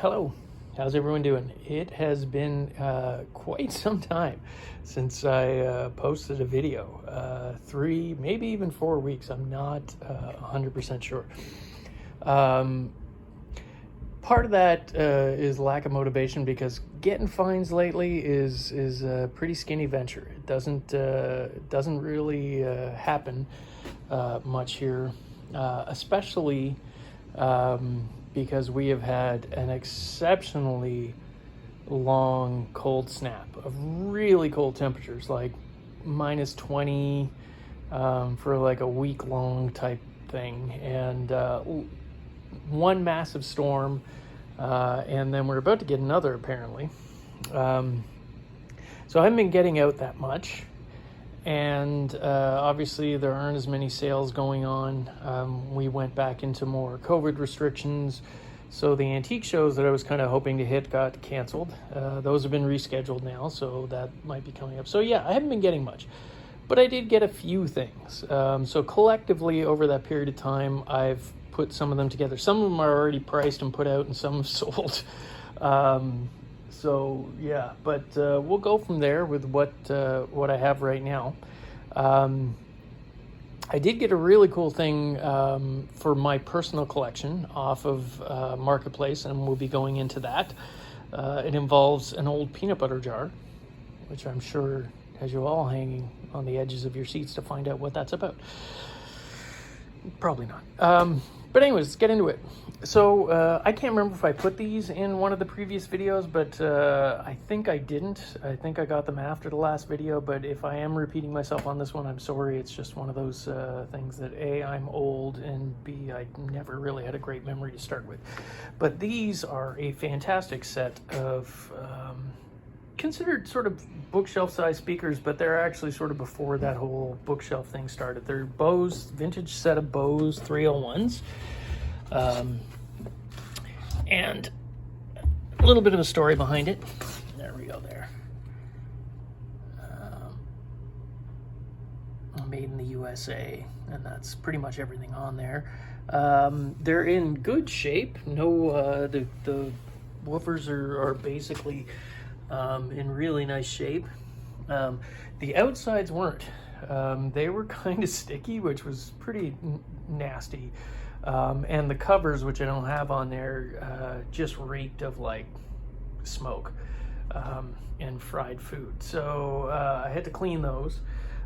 Hello, how's everyone doing? It has been quite some time since I posted a video. 3, maybe even 4 weeks. I'm not 100% sure. Part of that is lack of motivation because getting finds lately is a pretty skinny venture. It doesn't really happen much here, especially because we have had an exceptionally long cold snap of really cold temperatures, like minus 20 for like a week long type thing, and one massive storm, and then we're about to get another apparently. So I haven't been getting out that much, and obviously there aren't as many sales going on. We went back into more COVID restrictions, so the antique shows that I was kind of hoping to hit got canceled. Those have been rescheduled now, so that might be coming up. So yeah, I haven't been getting much, but I did get a few things. So collectively over that period of time, I've put some of them together. Some of them are already priced and put out, and some have sold. So yeah, but we'll go from there with what I have right now. I did get a really cool thing for my personal collection off of Marketplace, and we'll be going into that. It involves an old peanut butter jar, which I'm sure has you all hanging on the edges of your seats to find out what that's about. Probably not. But anyways, let's get into it. So I can't remember if I put these in one of the previous videos, but I think I didn't. I think I got them after the last video, but if I am repeating myself on this one, I'm sorry. It's just one of those things that A, I'm old, and B, I never really had a great memory to start with. But these are a fantastic set of considered sort of bookshelf size speakers, but they're actually sort of before that whole bookshelf thing started. They're Bose, vintage set of Bose 301s. And a little bit of a story behind it. There we go there. Made in the USA, and that's pretty much everything on there. They're in good shape. No, the woofers are basically in really nice shape. The outsides weren't. They were kind of sticky, which was pretty nasty. And the covers, which I don't have on there, just reeked of like smoke and fried food. So I had to clean those.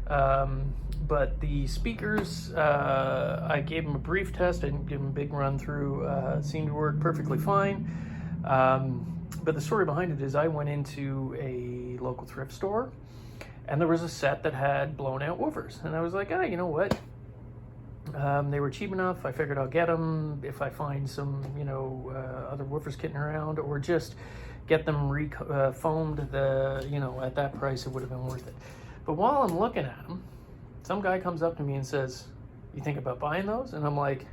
But the speakers, I gave them a brief test. I didn't give them a big run through. Seemed to work perfectly fine. But the story behind it is I went into a local thrift store, and there was a set that had blown out woofers. And I was like, you know what? They were cheap enough. I figured I'll get them if I find some, other woofers kicking around, or just get them foamed. At that price, it would have been worth it. But while I'm looking at them, some guy comes up to me and says, "You think about buying those?" And I'm like,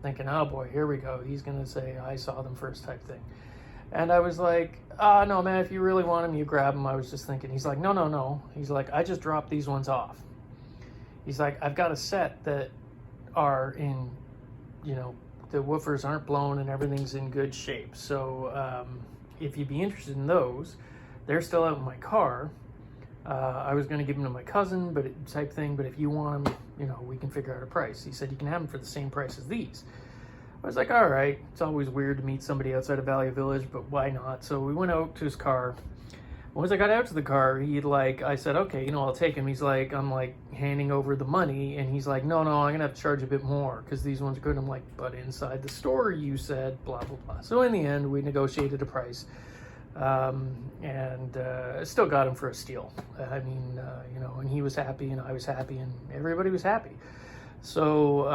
thinking, oh boy, here we go. He's going to say, "I saw them first" type thing. And I was like, no, man, if you really want them, you grab them. I was just thinking. He's like, no. He's like, I just dropped these ones off. He's like, I've got a set that are in, the woofers aren't blown and everything's in good shape. So if you'd be interested in those, they're still out in my car. I was going to give them to my cousin, but type thing. But if you want them, we can figure out a price. He said you can have them for the same price as these. I was like, all right. It's always weird to meet somebody outside of Value Village, but why not? So we went out to his car. Once I got out to the car, I said, okay, I'll take him. He's like, I'm like handing over the money, and he's like, no, I'm gonna have to charge a bit more because these ones are good. I'm like, but inside the store you said blah blah blah. So in the end, we negotiated a price, and still got him for a steal. And he was happy, and I was happy, and everybody was happy. So,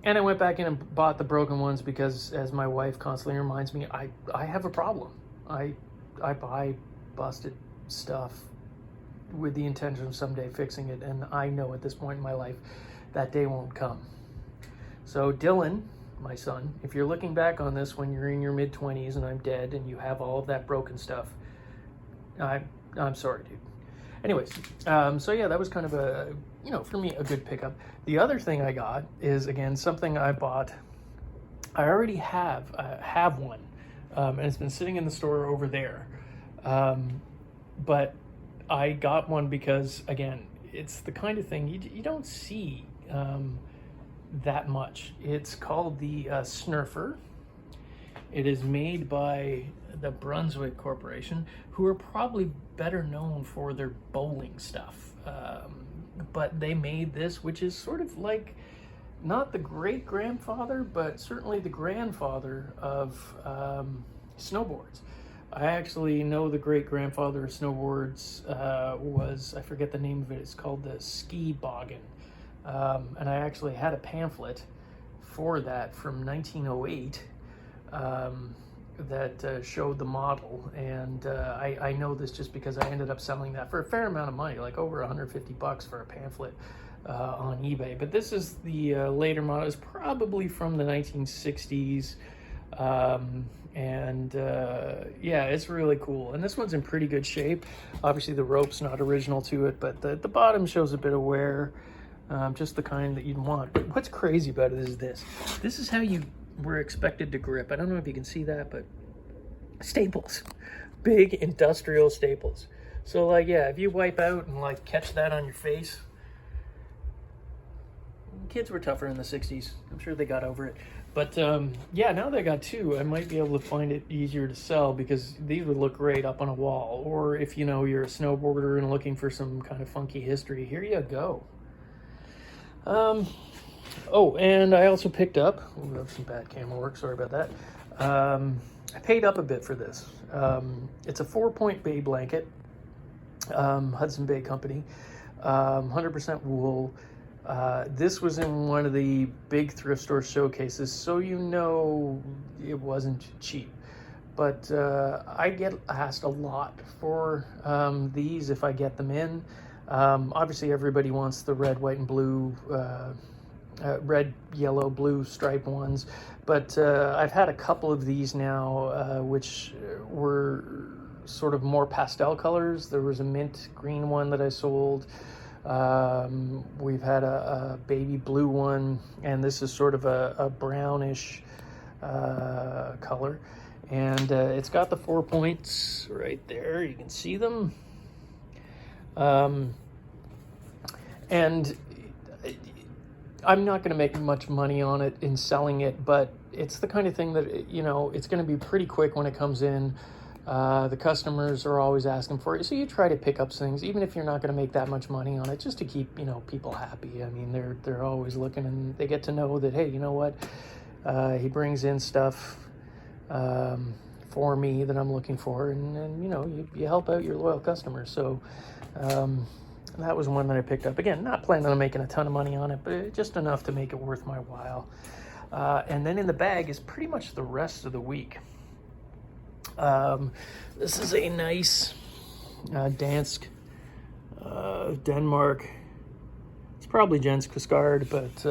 and I went back in and bought the broken ones because, as my wife constantly reminds me, I have a problem. I buy busted stuff with the intention of someday fixing it, and I know at this point in my life that day won't come. So Dylan, my son, if you're looking back on this when you're in your mid-20s and I'm dead and you have all of that broken stuff, I'm sorry, dude. Anyways, so yeah, that was kind of a, for me, a good pickup. The other thing I got is, again, something I bought. I already have one and it's been sitting in the store over there. But I got one because, again, it's the kind of thing you don't see that much. It's called the Snurfer. It is made by the Brunswick Corporation, who are probably better known for their bowling stuff. But they made this, which is sort of like not the great-grandfather, but certainly the grandfather of snowboards. I actually know the great-grandfather of snowboards was, I forget the name of it, it's called the Ski Boggin. And I actually had a pamphlet for that from 1908 that showed the model. And I know this just because I ended up selling that for a fair amount of money, like over 150 bucks for a pamphlet on eBay. But this is the later model. It's probably from the 1960s. Yeah, it's really cool. And this one's in pretty good shape. Obviously the rope's not original to it, but the bottom shows a bit of wear, just the kind that you'd want. But what's crazy about it is this. This is how you were expected to grip. I don't know if you can see that, but staples, big industrial staples. So like, yeah, if you wipe out and like catch that on your face, kids were tougher in the 60s. I'm sure they got over it. But yeah, now that I got two, I might be able to find it easier to sell because these would look great up on a wall. Or if you know you're a snowboarder and looking for some kind of funky history, here you go. Oh, and I also picked up, we have some bad camera work, sorry about that. I paid up a bit for this. It's a 4-point Bay Blanket, Hudson Bay Company, 100% wool. This was in one of the big thrift store showcases, so you know it wasn't cheap. But I get asked a lot for these if I get them in. Obviously everybody wants the red, white, and blue, red, yellow, blue stripe ones, but I've had a couple of these now which were sort of more pastel colors. There was a mint green one that I sold. We've had a baby blue one, and this is sort of a brownish color, and it's got the 4 points right there. You can see them. And I'm not going to make much money on it in selling it, but it's the kind of thing that, you know, it's going to be pretty quick when it comes in. The customers are always asking for it, so you try to pick up things, even if you're not going to make that much money on it, just to keep, you know, people happy. I mean, they're always looking, and they get to know that, hey, you know what, he brings in stuff for me that I'm looking for, and you know, you help out your loyal customers. So that was one that I picked up. Again, not planning on making a ton of money on it, but just enough to make it worth my while. And then in the bag is pretty much the rest of the week. This is a nice Dansk, Denmark. It's probably Jens Kaskard, but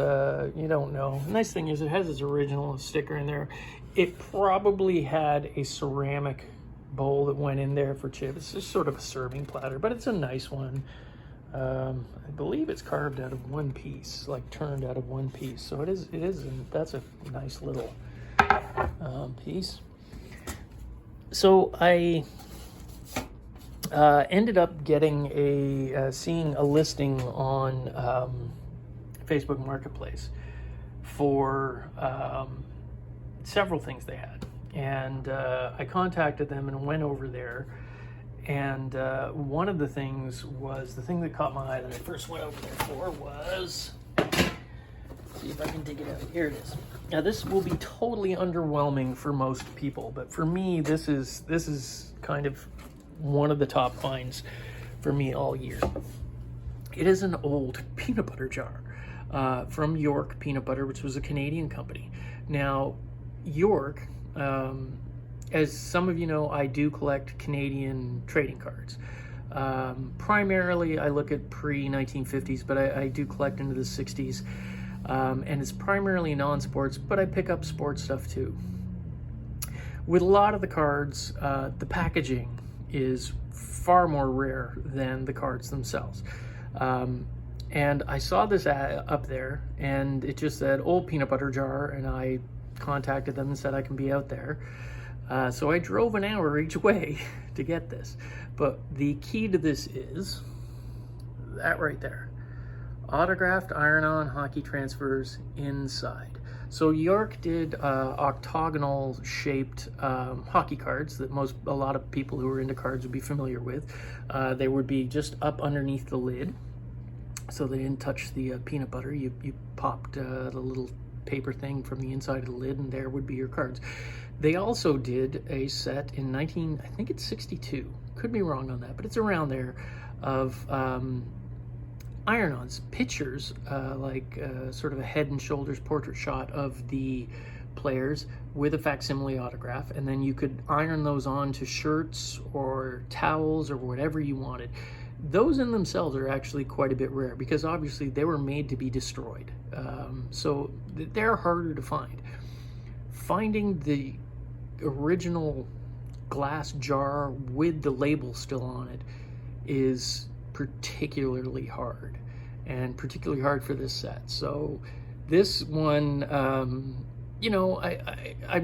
you don't know. The nice thing is it has its original sticker in there. It probably had a ceramic bowl that went in there for chips. It's just sort of a serving platter, but it's a nice one. I believe it's carved out of one piece, like turned out of one piece. So it is, and that's a nice little piece. So I ended up getting seeing a listing on Facebook Marketplace for several things they had, and I contacted them and went over there. And one of the things was, the thing that caught my eye that I first went over there for was, see if I can dig it out. Here it is. Now this will be totally underwhelming for most people, but for me, this is kind of one of the top finds for me all year. It is an old peanut butter jar from York Peanut Butter, which was a Canadian company. Now, York, as some of you know, I do collect Canadian trading cards. Primarily, I look at pre-1950s, but I do collect into the 60s. And it's primarily non-sports, but I pick up sports stuff too. With a lot of the cards, the packaging is far more rare than the cards themselves. And I saw this ad up there, and it just said old peanut butter jar, and I contacted them and said I can be out there. So I drove an hour each way to get this. But the key to this is that right there. Autographed iron-on hockey transfers inside. So York did octagonal shaped hockey cards that a lot of people who are into cards would be familiar with. They would be just up underneath the lid, so they didn't touch the peanut butter. You popped the little paper thing from the inside of the lid, and there would be your cards. They also did a set in I think it's 62. Could be wrong on that, but it's around there, of iron-ons, pictures, sort of a head and shoulders portrait shot of the players with a facsimile autograph, and then you could iron those on to shirts or towels or whatever you wanted. Those in themselves are actually quite a bit rare because obviously they were made to be destroyed. So they're harder to find. Finding the original glass jar with the label still on it is particularly hard, and particularly hard for this set. So this one, I'm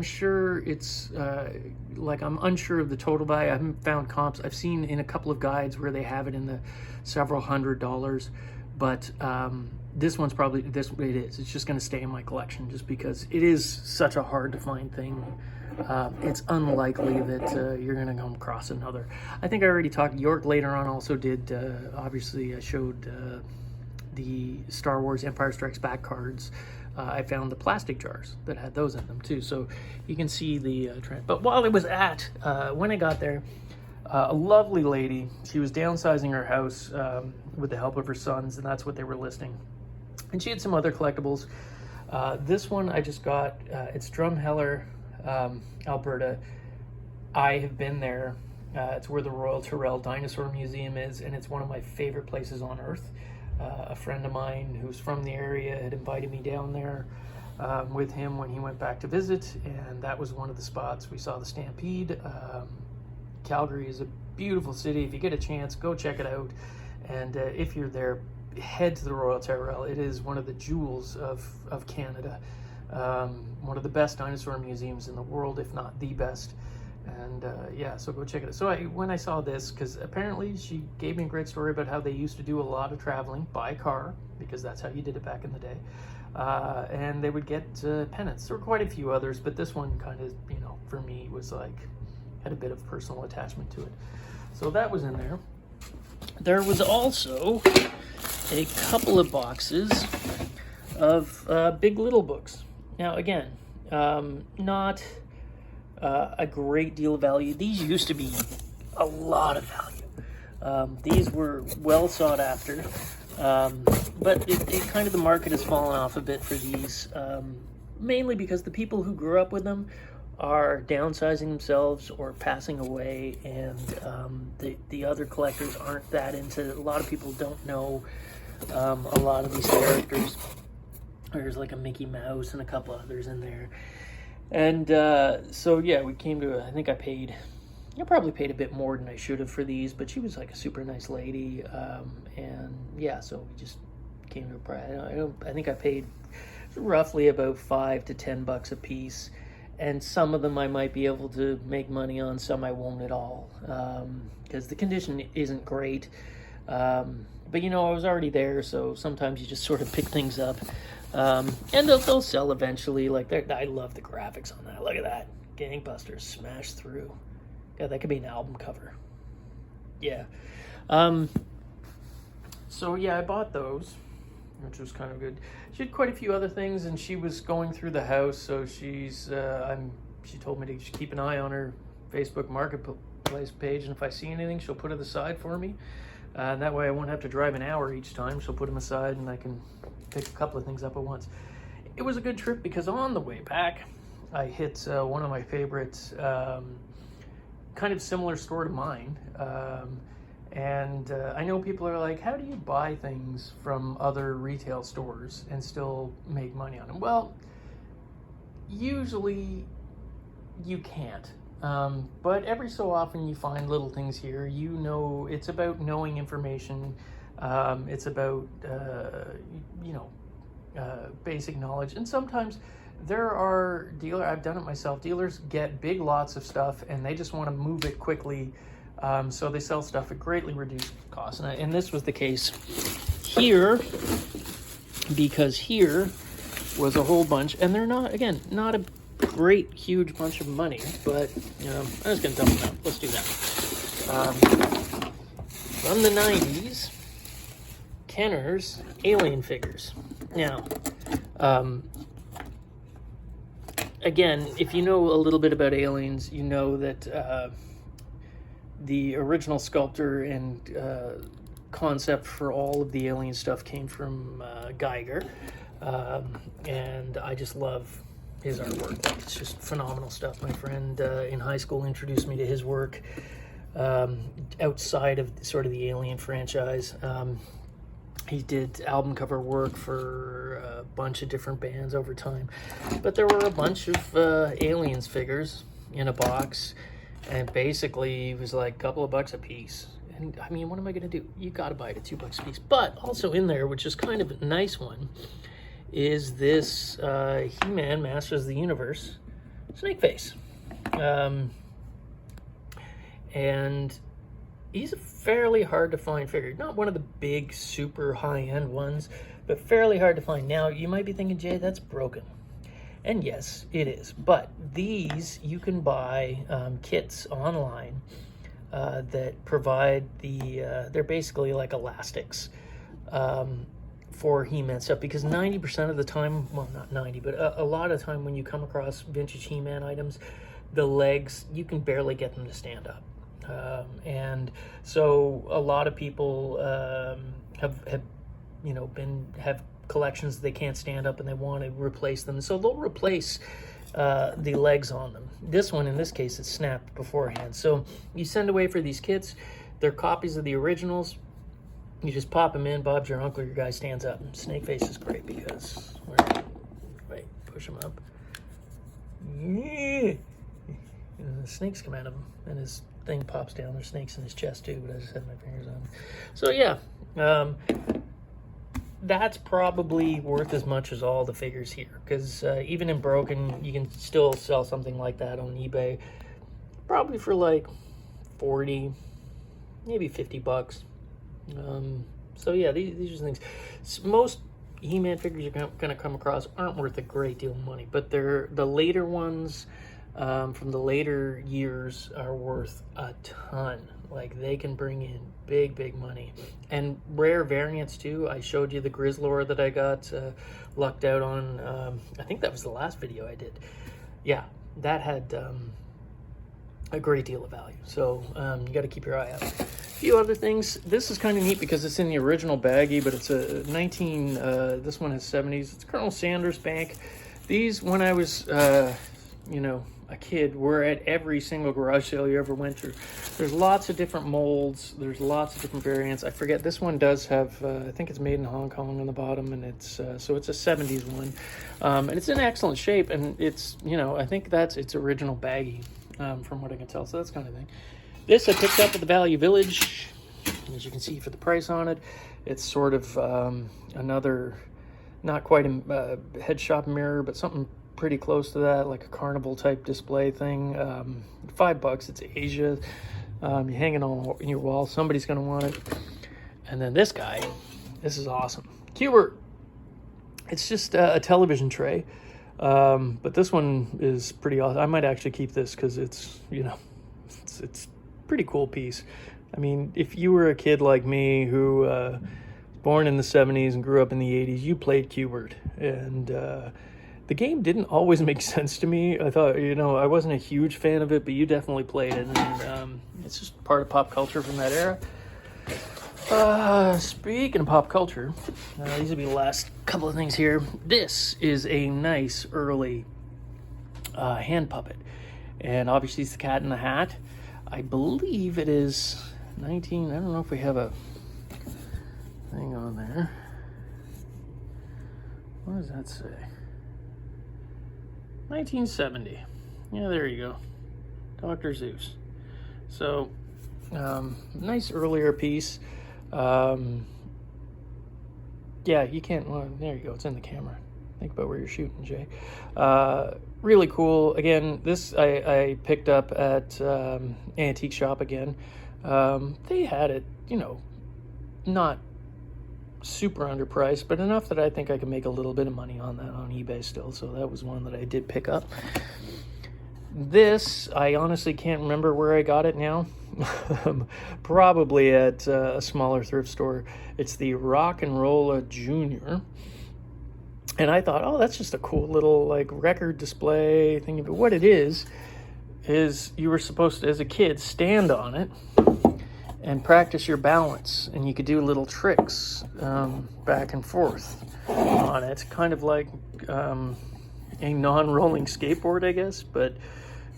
sure it's I'm unsure of the total value. I haven't found comps. I've seen in a couple of guides where they have it in the several $100s, but this one's probably it is. It's just going to stay in my collection just because it is such a hard to find thing. It's unlikely that you're going to come across another. I think I already talked. York later on also did, obviously I showed the Star Wars Empire Strikes Back cards. I found the plastic jars that had those in them too. So you can see the trend. But while I was when I got there, a lovely lady, she was downsizing her house with the help of her sons, and that's what they were listing. And she had some other collectibles. This one I just got, it's Drumheller, Alberta. I have been there. It's where the Royal Tyrrell Dinosaur Museum is, and it's one of my favorite places on earth. A friend of mine who's from the area had invited me down there with him when he went back to visit, and that was one of the spots. We saw the Stampede. Calgary is a beautiful city. If you get a chance, go check it out. And if you're there, head to the Royal Tyrrell. It is one of the jewels of Canada. One of the best dinosaur museums in the world, if not the best. And so go check it out. So when I saw this, because apparently she gave me a great story about how they used to do a lot of traveling by car, because that's how you did it back in the day. And they would get pennants. There were quite a few others, but this one kind of, for me was had a bit of personal attachment to it. So that was in there. There was also a couple of boxes of Big Little books. Now again, not a great deal of value. These used to be a lot of value. These were well sought after, but it kind of, the market has fallen off a bit for these, mainly because the people who grew up with them are downsizing themselves or passing away, and the other collectors aren't that into. A lot of people don't know a lot of these characters. There's like a Mickey Mouse and a couple others in there. And so yeah, we came to, I think I probably paid a bit more than I should have for these, but she was like a super nice lady. And yeah, so we just came to a price. I think I paid roughly about $5 to $10 a piece. And some of them I might be able to make money on, some I won't at all, because the condition isn't great. But I was already there, so sometimes you just sort of pick things up. And they'll sell eventually. I love the graphics on that. Look at that. Gangbusters smash through. God, that could be an album cover. Yeah. So yeah, I bought those, which was kind of good. She had quite a few other things, and she was going through the house, so she told me to just keep an eye on her Facebook Marketplace page, and if I see anything, she'll put it aside for me. And that way I won't have to drive an hour each time. She'll put them aside, and I can pick a couple of things up at once. It was a good trip because on the way back, I hit one of my favorites, kind of similar store to mine. And I know people are like, how do you buy things from other retail stores and still make money on them? Well, usually you can't. But every so often you find little things here. It's about knowing information. It's about, basic knowledge. And sometimes there are I've done it myself, dealers get big lots of stuff and they just want to move it quickly, so they sell stuff at greatly reduced cost. And this was the case here, because here was a whole bunch, and they're not, again, not a great huge bunch of money, but you know, I'm just gonna dump them out. Let's do that. From the 90s, Kenner's Alien figures. Now, again, if you know a little bit about aliens, you know that the original sculptor and concept for all of the alien stuff came from Geiger, and I just love his artwork. Like, it's just phenomenal stuff. My friend in high school introduced me to his work outside of sort of the Alien franchise. He did album cover work for a bunch of different bands over time, but there were a bunch of Aliens figures in a box, and basically it was like a couple of bucks a piece. And I mean, what am I gonna do? You gotta buy it at $2 a piece. But also in there, which is kind of a nice one, is this He-Man Masters of the Universe Snake Face. And he's a fairly hard to find figure. Not one of the big, super high-end ones, but fairly hard to find. Now, you might be thinking, Jay, that's broken. And yes, it is. But these, you can buy kits online that provide they're basically like elastics for He-Man stuff, because 90% of the time, well, not 90, but a lot of the time when you come across vintage He-Man items, the legs, you can barely get them to stand up. And so a lot of people have collections they can't stand up and they want to replace them, so they'll replace the legs on them. This one, in this case, it's snapped beforehand. So you send away for these kits. They're copies of the originals. You just pop them in. Bob's your uncle. Your guy stands up. Snake Face is great because wait, push him up. Yeah. And the snakes come out of him, and his thing pops down. There's snakes in his chest too, but I just had my fingers on him. So yeah, that's probably worth as much as all the figures here, because even in broken, you can still sell something like that on eBay, probably for like 40, maybe 50 bucks. So yeah, these are things. Most He-Man figures you're going to come across aren't worth a great deal of money, but they're the later ones from the later years are worth a ton. Like, they can bring in big money, and rare variants too. I showed you the Grizzlor that I got lucked out on. I think that was the last video I did. Yeah, that had a great deal of value. So you got to keep your eye out. A few other things. This is kind of neat because it's in the original baggie, but it's a 19. This one has 70s. It's Colonel Sanders Bank. These, when I was, a kid, were at every single garage sale you ever went to. There's lots of different molds. There's lots of different variants. I forget, this one does have, I think it's made in Hong Kong on the bottom, and it's, so it's a 70s one. And it's in excellent shape, and it's, I think that's its original baggie, from what I can tell. So that's kind of thing. This I picked up at the Value Village, as you can see for the price on it. It's sort of another, not quite a head shop mirror, but something pretty close to that, like a carnival type display thing. $5. It's Asia. You hang it on your wall. Somebody's going to want it. And then this guy, this is awesome. Cubert. It's just a television tray. But this one is pretty awesome. I might actually keep this because it's, it's pretty cool piece. I mean, if you were a kid like me who was born in the 70s and grew up in the 80s, you played Cubert, and the game didn't always make sense to me. I thought, I wasn't a huge fan of it, but you definitely played it, and it's just part of pop culture from that era. Speaking of pop culture, these will be the last couple of things here. This is a nice early hand puppet, and obviously it's the Cat in the Hat. I believe it is 19, I don't know if we have a thing on there. What does that say? 1970. Yeah, there you go. Dr. Zeus. So, nice earlier piece. Yeah, you can't, well, there you go, it's in the camera. Think about where you're shooting, Jay. Really cool. Again, this I picked up at Antique Shop again. They had it, not super underpriced, but enough that I think I can make a little bit of money on that on eBay still. So that was one that I did pick up. This, I honestly can't remember where I got it now. Probably at a smaller thrift store. It's the Rock and Rolla Junior. And I thought, oh, that's just a cool little like record display thing. But what it is you were supposed to, as a kid, stand on it and practice your balance. And you could do little tricks back and forth on it. Kind of like a non-rolling skateboard, I guess. But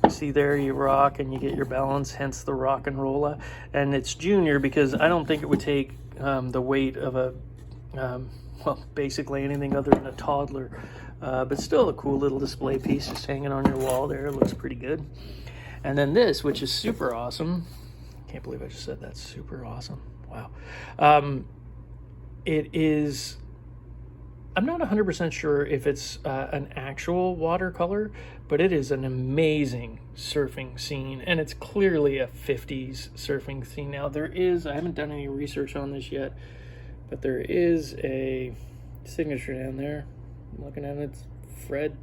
you see there, you rock and you get your balance, hence the Rock and Rolla. And it's junior because I don't think it would take the weight of a... well, basically anything other than a toddler, but still a cool little display piece just hanging on your wall there. It looks pretty good. And then this, which is super awesome. Can't believe I just said that's super awesome. Wow. It is, I'm not 100% sure if it's an actual watercolor, but it is an amazing surfing scene, and it's clearly a 50s surfing scene. Now there is, I haven't done any research on this yet, but there is a signature down there. I'm looking at it, it's Fred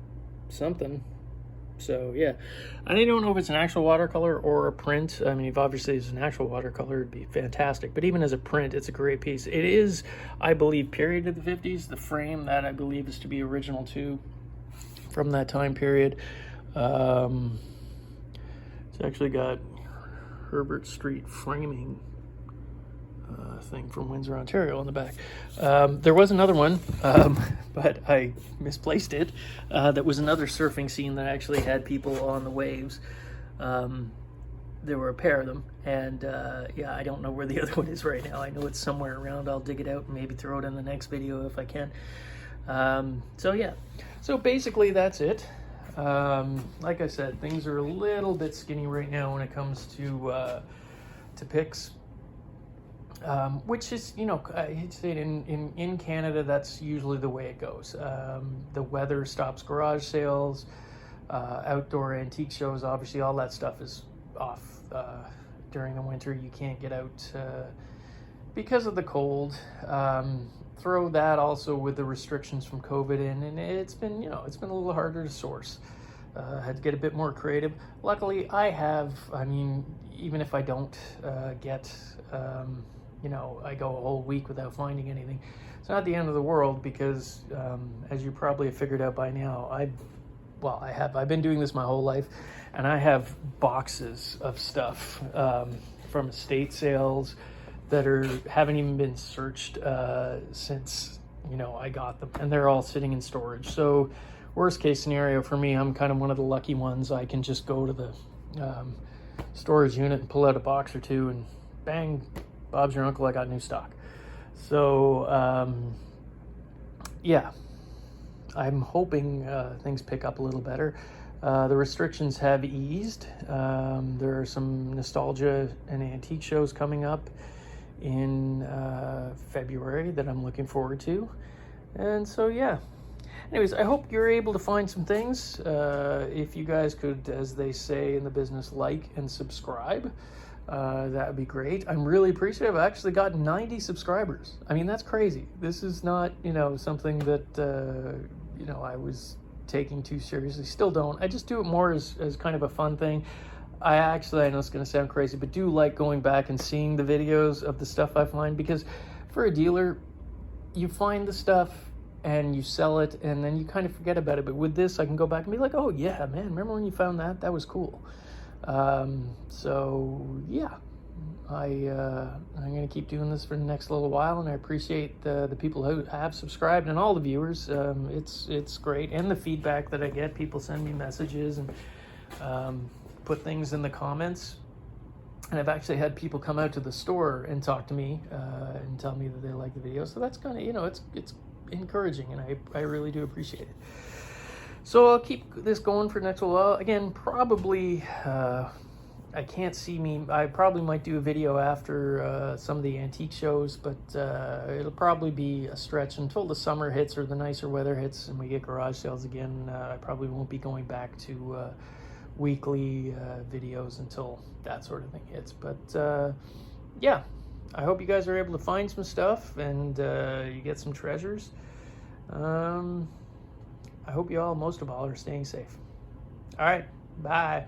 something. So yeah, I don't know if it's an actual watercolor or a print. I mean, if obviously it's an actual watercolor, it'd be fantastic. But even as a print, it's a great piece. It is, I believe, period of the 50s. The frame that I believe is to be original too, from that time period. It's actually got Herbert Street framing thing from Windsor, Ontario on the back. There was another one, but I misplaced it. That was another surfing scene that actually had people on the waves. There were a pair of them, and yeah, I don't know where the other one is right now. I know it's somewhere around. I'll dig it out and maybe throw it in the next video if I can. So yeah, so basically that's it. Like I said, things are a little bit skinny right now when it comes to picks. Which is, I hate to say it, in Canada, that's usually the way it goes. The weather stops garage sales, outdoor antique shows, obviously all that stuff is off during the winter. You can't get out because of the cold. Throw that also with the restrictions from COVID in, and it's been, it's been a little harder to source. Had to get a bit more creative. Luckily, I have, even if I don't get... I go a whole week without finding anything. It's not the end of the world because, as you probably have figured out by now, I've been doing this my whole life, and I have boxes of stuff from estate sales that haven't even been searched since, I got them, and they're all sitting in storage. So worst case scenario for me, I'm kind of one of the lucky ones. I can just go to the storage unit and pull out a box or two and bang, Bob's your uncle, I got new stock. So, yeah, I'm hoping things pick up a little better. The restrictions have eased. There are some nostalgia and antique shows coming up in February that I'm looking forward to. And so, yeah. Anyways, I hope you're able to find some things. If you guys could, as they say in the business, like and subscribe. That would be great. I'm really appreciative. I actually got 90 subscribers. That's crazy. This is not, something that, I was taking too seriously. Still don't. I just do it more as kind of a fun thing. I know it's going to sound crazy, but do like going back and seeing the videos of the stuff I find, because for a dealer, you find the stuff and you sell it and then you kind of forget about it. But with this, I can go back and be like, oh yeah, man, remember when you found that? That was cool. So yeah, I'm going to keep doing this for the next little while, and I appreciate the people who have subscribed and all the viewers. It's great, and the feedback that I get. People send me messages and put things in the comments, and I've actually had people come out to the store and talk to me and tell me that they like the video. So that's kind of, it's encouraging, and I really do appreciate it. So I'll keep this going for the next little while. Again, probably I can't see me. I probably might do a video after some of the antique shows, but it'll probably be a stretch until the summer hits or the nicer weather hits and we get garage sales again. I probably won't be going back to weekly videos until that sort of thing hits. But yeah, I hope you guys are able to find some stuff and you get some treasures. I hope you all, most of all, are staying safe. All right, bye.